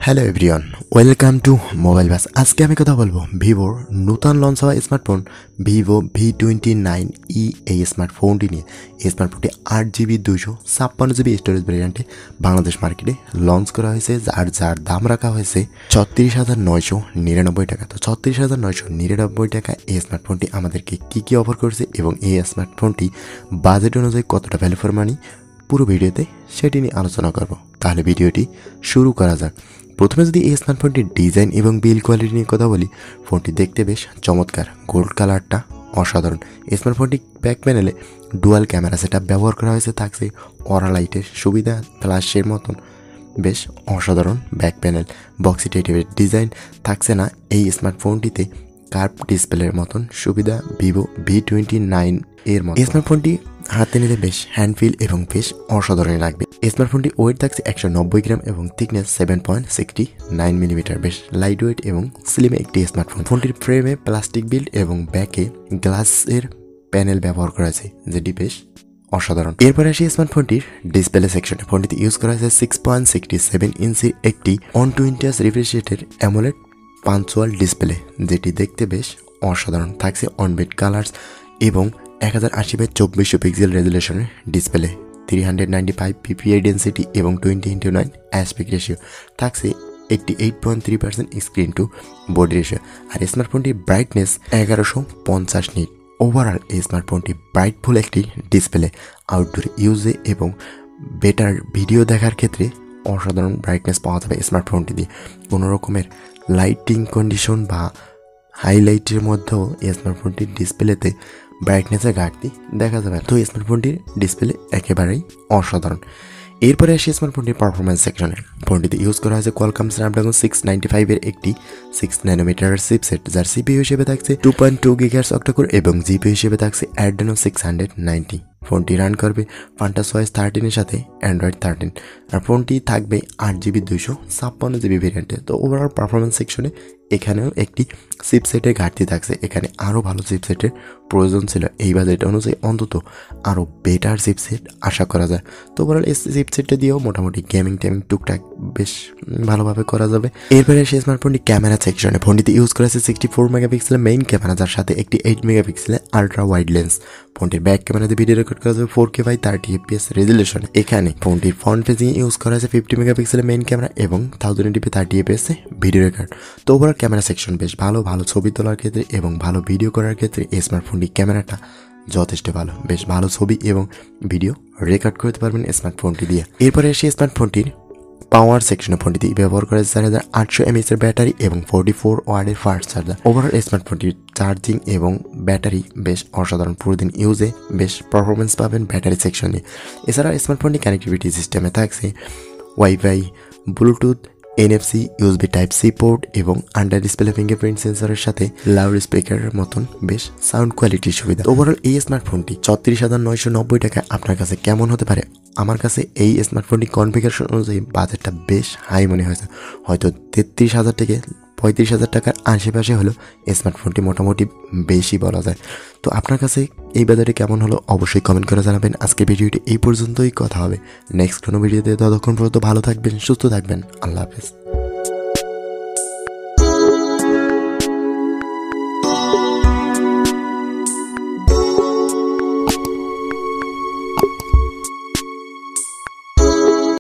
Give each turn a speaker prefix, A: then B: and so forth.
A: Hello everyone, welcome to mobile bus. আজকে আমি কথা বলবো ভিভোর নতুন লঞ্চ হওয়া স্মার্টফোন ভিভো V29e এই স্মার্টফোনটি নিয়ে। এই স্মার্টফোনটি 8GB 256GB স্টোরেজ ভ্যারিয়েন্টে বাংলাদেশ মার্কেটে লঞ্চ করা হয়েছে, যার দাম রাখা হয়েছে 36,999 টাকা। তো 36,999 টাকা এই স্মার্টফোনটি আমাদেরকে কী অফার করেছে এবং এই স্মার্টফোনটি বাজেট অনুযায়ী কতটা ভ্যালু ফর মানি পুরো ভিডিওতে সেটি নিয়ে আলোচনা করব। তাহলে ভিডিওটি শুরু করা যাক। প্রথমে যদি এই স্মার্টফোনটির ডিজাইন এবং বিল কোয়ালিটি নিয়ে কথা বলি, ফোনটি দেখতে বেশ চমৎকার, গোল্ড কালারটা অসাধারণ। এই স্মার্টফোনটি ব্যাক প্যানেলে ডুয়াল ক্যামেরা সেটআপ ব্যবহার করা হয়েছে, থাকছে অরা লাইটের সুবিধা, ফ্ল্যাশের মতন বেশ অসাধারণ ব্যাক প্যানেল। বক্সি টাইপের ডিজাইন থাকছে না এই স্মার্টফোনটিতে, কার্ভ ডিসপ্লের মতন সুবিধা ভিভো V29 এর মতো। স্মার্টফোনটি হাতে নিতে বেশ হ্যান্ডফিল এবং বেশ অসাধারণ লাগবে। স্মার্টফোনটি ওয়েট থাকছে 190 গ্রাম এবং থিকনেস 7.69 মিলিমিটার, বেশ লাইট ওয়েট এবং স্লিম একটি স্মার্টফোন। ফোনটির ফ্রেমে প্লাস্টিক বিল্ড এবং ব্যাকে গ্লাসের প্যানেল ব্যবহার করা আছে, যেটি বেশ অসাধারণ। এরপরে আসি স্মার্টফোনটির ডিসপ্লে সেকশনে। ফোনটিতে ইউজ করা হয়েছে 6.67 ইঞ্চির একটি 120 রিফ্রেশ রেটের অ্যামোলেড পাঞ্চুয়াল ডিসপ্লে, যেটি দেখতে বেশ অসাধারণ। থাকছে অনবিট কালার্স এবং 1080x2400 পিক্সেল রেজুলেশনের ডিসপ্লে, 395 ppi ডেন্সিটি এবং 20:9 অ্যাসপেক্ট রেশিও। থাকছে 88.3% স্ক্রিন টু বডি রেশিও। আর স্মার্টফোনটির ব্রাইটনেস 1150 নিট। ওভারঅল এই স্মার্টফোনটি ব্রাইটফুল একটি ডিসপ্লে, আউটডোর ইউজে এবং বেটার ভিডিও দেখার ক্ষেত্রে অসাধারণ ব্রাইটনেস পাওয়া যাবে স্মার্টফোনটি দিয়ে। কোনো রকমের লাইটিং কন্ডিশন বা হাইলাইটের মধ্যেও এই স্মার্টফোনটির ডিসপ্লেতে ব্রাইটনেসের ঘাটতি দেখা যাবে। তো স্মার্টফোনটির ডিসপ্লে একেবারেই অসাধারণ। এরপরে আসি স্মার্টফোনটির পারফরমেন্স সেকশনে। ফোনটিতে ইউজ করা হয়েছে কোয়ালকম স্ন্যাপড্রাগন 695 এর একটি 6 ন্যানোমিটারের চিপসেট, যার সিপিইউ হিসেবে থাকছে 2.2 GHz অক্টাকোর এবং জিপিইউ হিসেবে থাকছে অ্যাড্রেনো 690। ফোনটি রান করবে ফান্টাসওয়াইজ 13 এর সাথে অ্যান্ড্রয়েড 13। আর ফোনটি থাকবে 8GB 256GB ভেরিয়েন্টে। তো ওভারঅল পারফরমেন্স সেকশনে এখানেও একটি চিপসেটের ঘাটতি থাকছে। এখানে আরও ভালো চিপসেটের প্রয়োজন ছিল। এই বাজেট অনুযায়ী অন্তত আরও বেটার চিপসেট আশা করা যায়। তো ওভারঅল এই চিপসেটটা দিয়েও মোটামুটি গেমিং টুকটাক বেশ ভালোভাবে করা যাবে। এরপরে সেই স্মার্টফোনটি ক্যামেরা সেকশনে। ফোনটিতে ইউজ করা হয়েছে 64 মেগাপিক্সেলের মেইন ক্যামেরা, যার সাথে একটি 8 মেগাপিক্সেলের আলট্রা ওয়াইড লেন্স। ফোনটির ব্যাক ক্যামেরাতে ভিডিও রেকর্ড করা যাবে 4K বাই 30fps রেজুলেশনে। এখানে ফোনটির ফ্রন্ট ফেসিং ইউজ করা হয়েছে 50 মেগাপিক্সেলের মেইন ক্যামেরা এবং 1080p 30fps ভিডিও রেকর্ড। তো ওভারঅল ক্যামেরা সেকশন বেশ ভালো ছবি তোলার ক্ষেত্রে এবং ভালো ভিডিও করার ক্ষেত্রে এই স্মার্টফোনটির ক্যামেরাটা যথেষ্ট ভালো। বেশ ভালো ছবি এবং ভিডিও রেকর্ড করতে পারবেন স্মার্টফোনটি দিয়ে। এরপরে এসে স্মার্টফোনটির পাওয়ার সেকশনে। ফোনটিতে ব্যবহার করা হয়েছে 4800 mAh এর ব্যাটারি এবং 44 ওয়াটের ফাস্ট চার্জার। ওভারঅল স্মার্টফোনটির চার্জিং এবং ব্যাটারি বেশ অসাধারণ। পুরো দিন ইউজে বেশ পারফরমেন্স পাবেন ব্যাটারি সেকশনে। এছাড়া স্মার্টফোনটি কানেক্টিভিটি সিস্টেমে থাকছে wifi, Bluetooth, NFC, USB Type-C port এবং আন্ডার ডিসপ্লে ফিঙ্গারপ্রিন্ট সেন্সরের সাথে লাউড স্পিকারের মতন বেশ সাউন্ড কোয়ালিটির সুবিধা। ওভারঅল এই স্মার্টফোনটি 36,990 টাকায় আপনার কাছে কেমন হতে পারে? আমার কাছে এই স্মার্টফোনটি কনফিগারেশন অনুযায়ী বাজেটটা বেশ হাই মনে হয়েছে। হয়তো 33,000 থেকে 35,000 টাকার আশেপাশে হলো স্মার্টফোনটি মোটামুটি বেশি বলা যায়। তো আপনার কাছে এই বাজারে কেমন হলো অবশ্যই কমেন্ট করে জানাবেন। আজকের ভিডিওটি এই পর্যন্তই, কথা হবে নেক্সট কোনো ভিডিওতে। ততক্ষণ পর্যন্ত ভালো থাকবেন, সুস্থ থাকবেন। আল্লাহ হাফেজ।